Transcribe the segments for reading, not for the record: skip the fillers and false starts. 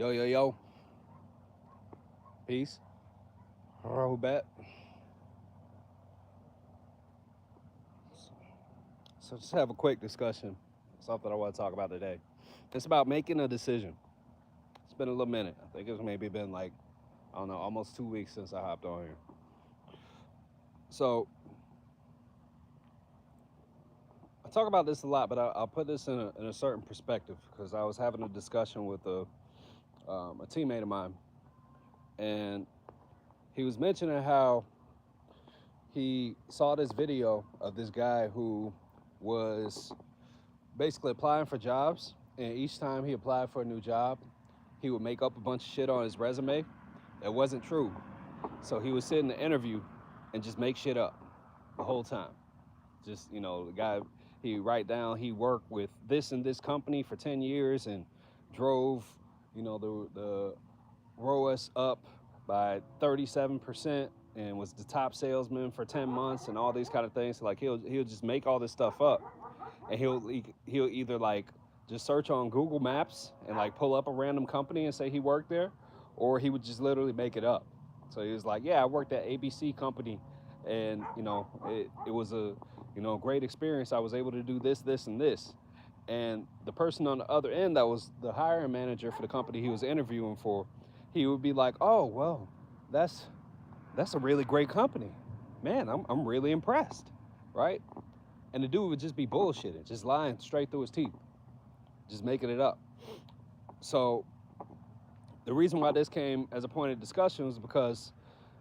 Yo, yo, yo. Peace. Robert. So just have a quick discussion. Something I want to talk about today. It's about making a decision. It's been a little minute. I think it's maybe been like, I don't know, almost 2 weeks since I hopped on here. So I talk about this a lot, but I'll put this in a certain perspective because I was having a discussion with a teammate of mine, and he was mentioning how he saw this video of this guy who was basically applying for jobs, and each time he applied for a new job, he would make up a bunch of shit on his resume that wasn't true. So he would sit in the interview and just make shit up the whole time. Just, the guy, he write down he worked with this and this company for 10 years and drove, the ROAS up by 37% and was the top salesman for 10 months and all these kind of things. So like he'll just make all this stuff up, and he'll either like just search on Google Maps and like pull up a random company and say he worked there, or he would just literally make it up. So he was like, yeah, I worked at ABC company, and it was a great experience. I was able to do this, this, and this. And the person on the other end, that was the hiring manager for the company he was interviewing for, he would be like, oh well, that's a really great company, man. I'm really impressed, right? And the dude would just be bullshitting, just lying straight through his teeth, just making it up. So the reason why this came as a point of discussion was because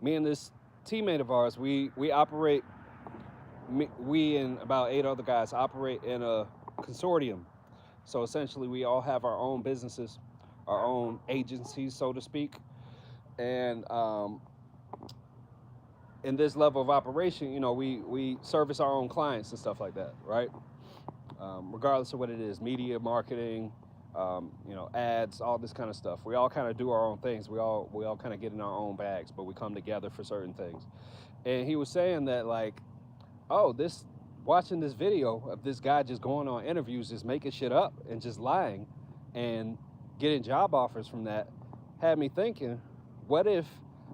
me and this teammate of ours, we operate, we and about 8 other guys operate in a consortium. So essentially we all have our own businesses, our own agencies, so to speak. And in this level of operation, we service our own clients and stuff like that, right? Regardless of what it is, media, marketing, ads, all this kind of stuff. We all kind of do our own things. We all kind of get in our own bags, but we come together for certain things. And he was saying that like, oh, watching this video of this guy just going on interviews, just making shit up and just lying and getting job offers from that, had me thinking, what if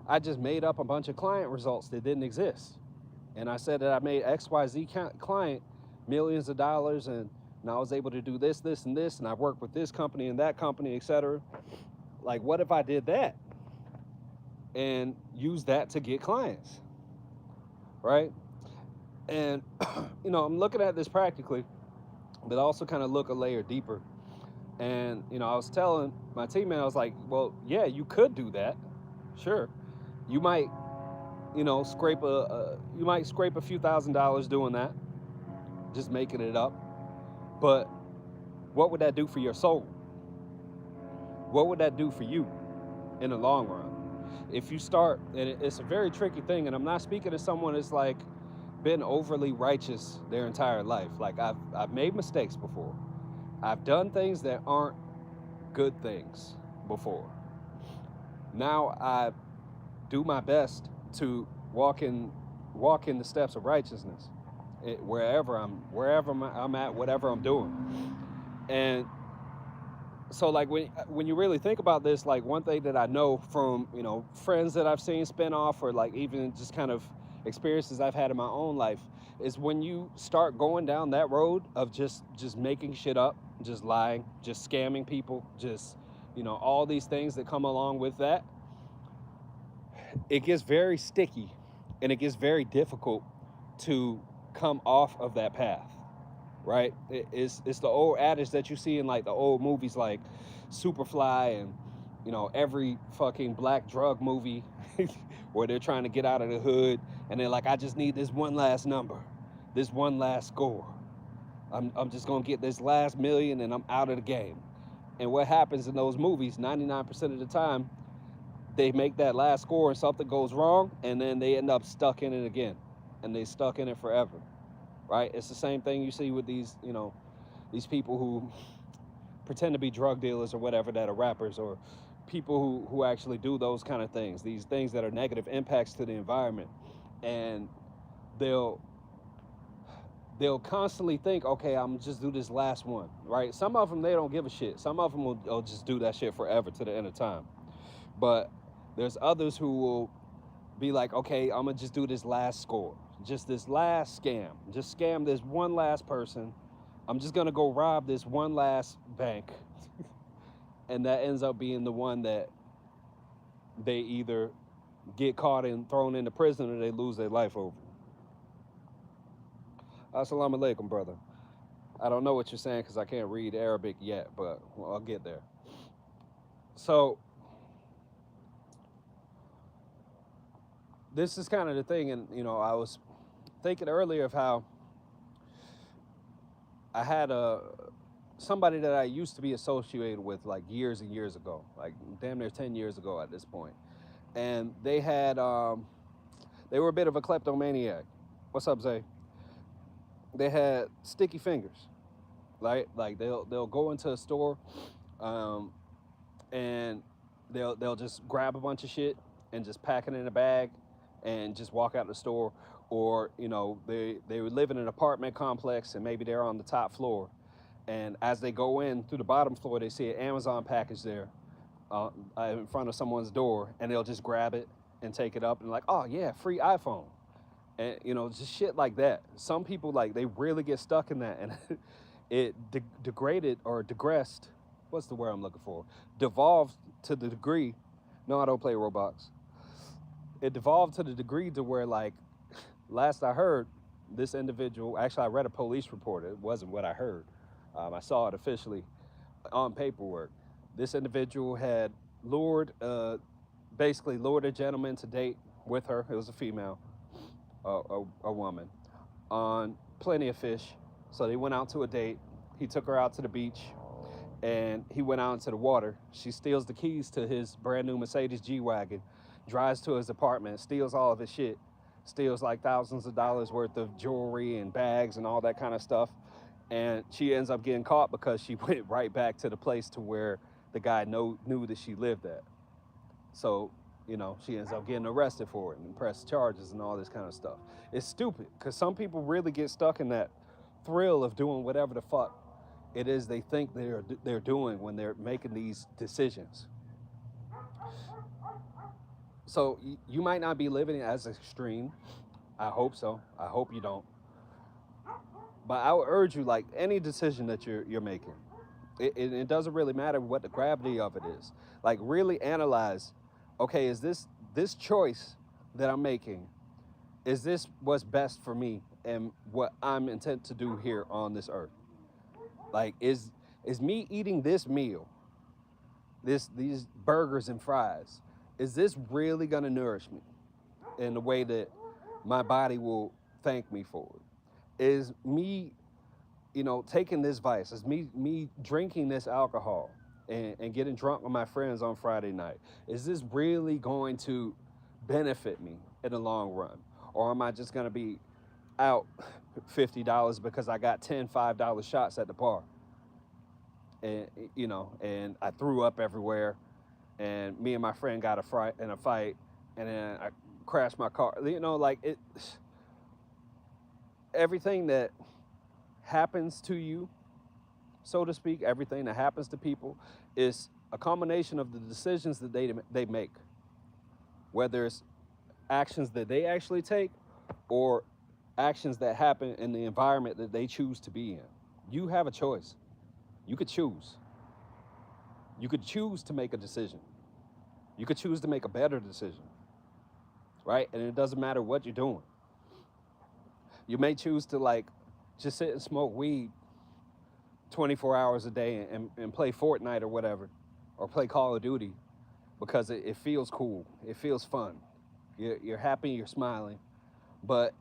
I just made up a bunch of client results that didn't exist? And I said that I made XYZ client millions of dollars, and I was able to do this, this, and this, and I worked with this company and that company, etc. Like, what if I did that and used that to get clients, right? And, I'm looking at this practically, but also kind of look a layer deeper. And, I was telling my teammate, I was like, well, yeah, you could do that. Sure. You might, scrape a few $1,000s doing that, just making it up. But what would that do for your soul? What would that do for you in the long run? If you start, and it's a very tricky thing, and I'm not speaking to someone that's like been overly righteous their entire life. Like I've made mistakes before. I've done things that aren't good things before. Now I do my best to walk in the steps of righteousness, wherever I'm at, whatever I'm doing. And so like when you really think about this, like one thing that I know from friends that I've seen spin off, or like even just kind of experiences I've had in my own life, is when you start going down that road of just making shit up, just lying, just scamming people, just all these things that come along with that, it gets very sticky and it gets very difficult to come off of that path, right? It's the old adage that you see in like the old movies like Superfly and every fucking black drug movie where they're trying to get out of the hood and they're like, I just need this one last number, this one last score. I'm just gonna get this last million and I'm out of the game. And what happens in those movies 99% of the time, they make that last score and something goes wrong, and then they end up stuck in it again, and they stuck in it forever, right? It's the same thing you see with these people who pretend to be drug dealers or whatever, that are rappers, or people who actually do those kind of things, these things that are negative impacts to the environment. And they'll they'll constantly think, okay, I'm gonna just do this last one, right? Some of them, they don't give a shit. Some of them will just do that shit forever to the end of time. But there's others who will be like, okay, I'm gonna just do this last score, just this last scam, just scam this one last person. I'm just gonna go rob this one last bank. And that ends up being the one that they either get caught and thrown into prison or they lose their life over. Assalamu alaikum, brother. I don't know what you're saying because I can't read Arabic yet, but well, I'll get there. So this is kind of the thing, and I was thinking earlier of how I had somebody that I used to be associated with like years and years ago, like damn near 10 years ago at this point. And they were a bit of a kleptomaniac. What's up, Zay? They had sticky fingers, right? Like they'll go into a store, and they'll just grab a bunch of shit and just pack it in a bag and just walk out the store. Or they would live in an apartment complex and maybe they're on the top floor, and as they go in through the bottom floor, they see an Amazon package there in front of someone's door, and they'll just grab it and take it up and like, oh yeah, free iPhone. And just shit like that. Some people, like, they really get stuck in that, and it degraded or digressed. What's the word I'm looking for? Devolved to the degree. No, I don't play Roblox. It devolved to the degree to where, like, last I heard, this individual, actually I read a police report. It wasn't what I heard. I saw it officially on paperwork. This individual had basically lured a gentleman to date with her. It was a female, a woman, on plenty of fish. So they went out to a date. He took her out to the beach, and he went out into the water. She steals the keys to his brand new Mercedes G-Wagon, drives to his apartment, steals all of his shit, steals like thousands of dollars worth of jewelry and bags and all that kind of stuff. And she ends up getting caught because she went right back to the place to where the guy knew that she lived at. So, she ends up getting arrested for it and press charges and all this kind of stuff. It's stupid because some people really get stuck in that thrill of doing whatever the fuck it is they think they're doing when they're making these decisions. So you might not be living as extreme. I hope so. I hope you don't. But I would urge you, like any decision that you're making, it doesn't really matter what the gravity of it is. Like really analyze, okay, is this choice that I'm making, is this what's best for me and what I'm intent to do here on this earth? Like is me eating this meal, these burgers and fries, is this really gonna nourish me in the way that my body will thank me for it? Is me, taking this vice, is me drinking this alcohol and getting drunk with my friends on Friday night, is this really going to benefit me in the long run? Or am I just gonna be out $50 because I got 10 $5 shots at the bar? And, and I threw up everywhere, and me and my friend got in a fight, and then I crashed my car. Like it. Everything that happens to you, so to speak, everything that happens to people is a combination of the decisions that they make, whether it's actions that they actually take or actions that happen in the environment that they choose to be in. You have a choice. You could choose. You could choose to make a decision. You could choose to make a better decision, right? And it doesn't matter what you're doing. You may choose to like just sit and smoke weed 24 hours a day and play Fortnite or whatever, or play Call of Duty because it feels cool. It feels fun. You're happy, you're smiling. But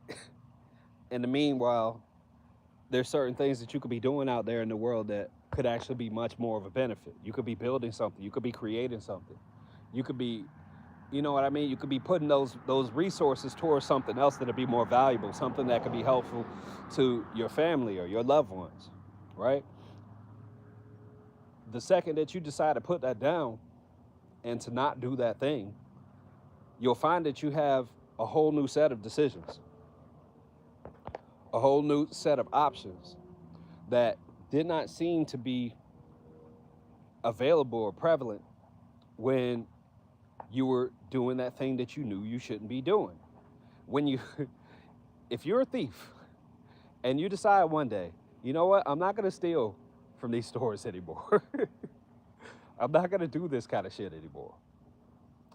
in the meanwhile, there's certain things that you could be doing out there in the world that could actually be much more of a benefit. You could be building something. You could be creating something. You could be, you know what I mean? You could be putting those resources towards something else that'll be more valuable, something that could be helpful to your family or your loved ones, right? The second that you decide to put that down and to not do that thing, you'll find that you have a whole new set of decisions. a whole new set of options that did not seem to be available or prevalent when you were doing that thing that you knew you shouldn't be doing. When you, if you're a thief and you decide one day, you know what, I'm not gonna steal from these stores anymore. I'm not gonna do this kind of shit anymore.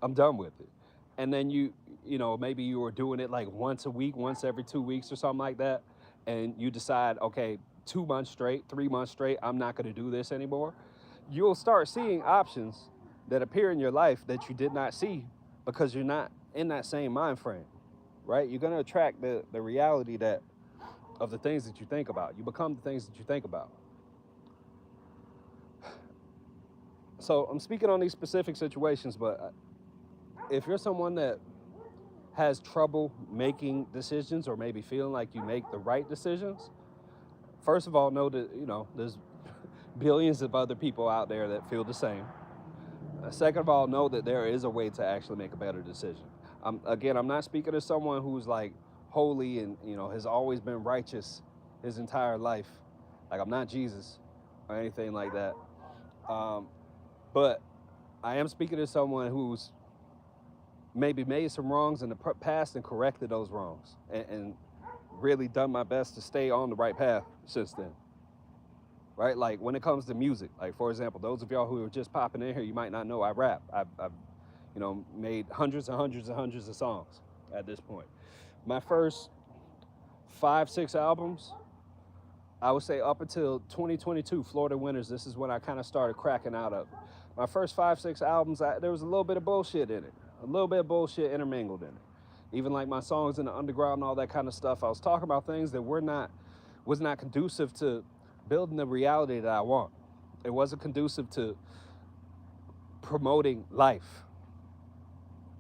I'm done with it. And then you know, maybe you were doing it like once a week, once every 2 weeks or something like that, and you decide, okay, 2 months straight, 3 months straight, I'm not gonna do this anymore. You'll start seeing options that appear in your life that you did not see because you're not in that same mind frame, right? You're gonna attract the reality that of the things that you think about. You become the things that you think about. So I'm speaking on these specific situations, but if you're someone that has trouble making decisions or maybe feeling like you make the right decisions, first of all, know that, you know, there's billions of other people out there that feel the same. Second of all, know that there is a way to actually make a better decision. Again, I'm not speaking to someone who's like holy and, you know, has always been righteous his entire life. Like, I'm not Jesus or anything like that. But I am speaking to someone who's maybe made some wrongs in the past and corrected those wrongs and really done my best to stay on the right path since then. Right? Like, when it comes to music, like, for example, those of y'all who are just popping in here, you might not know I rap. I've you know, made hundreds and hundreds and hundreds of songs at this point. My first 5, 6 albums, I would say up until 2022, Florida Winters, this is when I kind of started cracking out of it. My first 5, 6 albums, there was a little bit of bullshit in it. A little bit of bullshit intermingled in it. Even like my songs in the underground and all that kind of stuff, I was talking about things that was not conducive to building the reality that I want. It wasn't conducive to promoting life,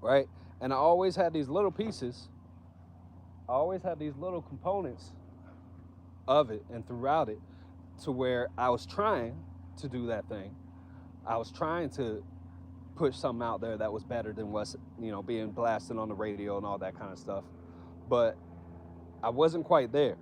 right? And I always had these little pieces. I always had these little components of it and throughout it to where I was trying to do that thing. I was trying to push something out there that was better than what's, you know, being blasted on the radio and all that kind of stuff. But I wasn't quite there.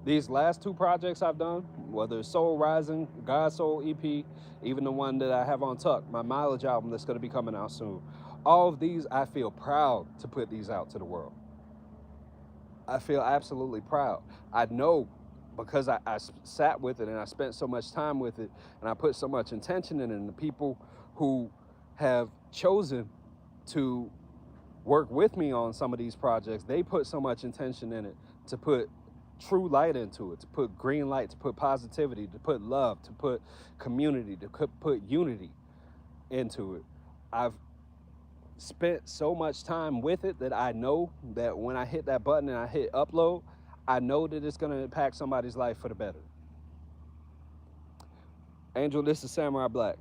These last 2 projects I've done, whether it's Soul Rising, God Soul EP, even the one that I have on Tuck, my Mileage album that's going to be coming out soon, all of these, I feel proud to put these out to the world. I feel absolutely proud. I know because I sat with it and I spent so much time with it and I put so much intention in it, and the people who have chosen to work with me on some of these projects, they put so much intention in it to put true light into it, to put green light, to put positivity, to put love, to put community, to put unity into it. I've spent so much time with it that I know that when I hit that button and I hit upload, I know that it's going to impact somebody's life for the better. Angel, this is Samurai Black.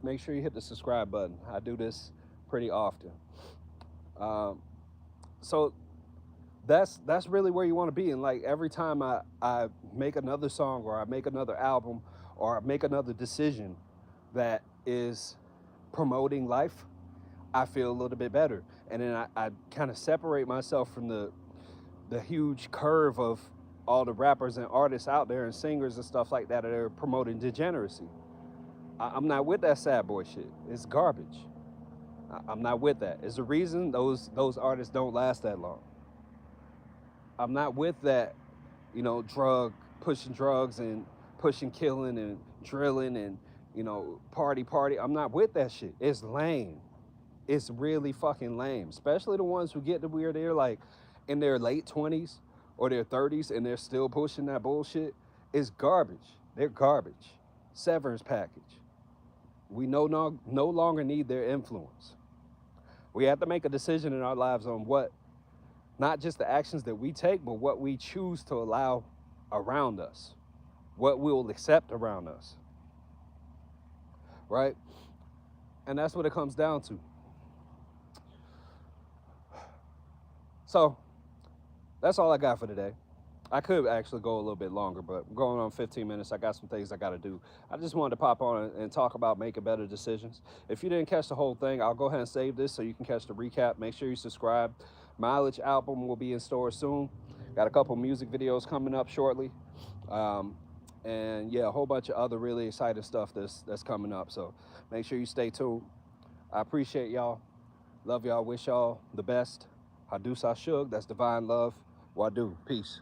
Make sure you hit the subscribe button. I do this pretty often. So that's really where you want to be. And like every time I make another song or I make another album or I make another decision that is promoting life, I feel a little bit better. And then I kind of separate myself from the huge curve of all the rappers and artists out there and singers and stuff like that are promoting degeneracy. I'm not with that sad boy shit. It's garbage. I'm not with that. It's the reason those artists don't last that long. I'm not with that, you know, pushing drugs and pushing killing and drilling and, you know, party. I'm not with that shit. It's lame. It's really fucking lame. Especially the ones who get to where they're like in their late 20s or their 30s and they're still pushing that bullshit. It's garbage. They're garbage. Severance package. We no longer need their influence. We have to make a decision in our lives on what, not just the actions that we take, but what we choose to allow around us, what we'll accept around us, right? And that's what it comes down to. So that's all I got for today. I could actually go a little bit longer, but I'm going on 15 minutes. I got some things I got to do. I just wanted to pop on and talk about making better decisions. If you didn't catch the whole thing, I'll go ahead and save this so you can catch the recap. Make sure you subscribe. Mileage album will be in store soon. Got a couple music videos coming up shortly. And yeah, a whole bunch of other really exciting stuff that's coming up. So make sure you stay tuned. I appreciate y'all. Love y'all. Wish y'all the best. Hadou Sashug. That's divine love. Wadu. Peace.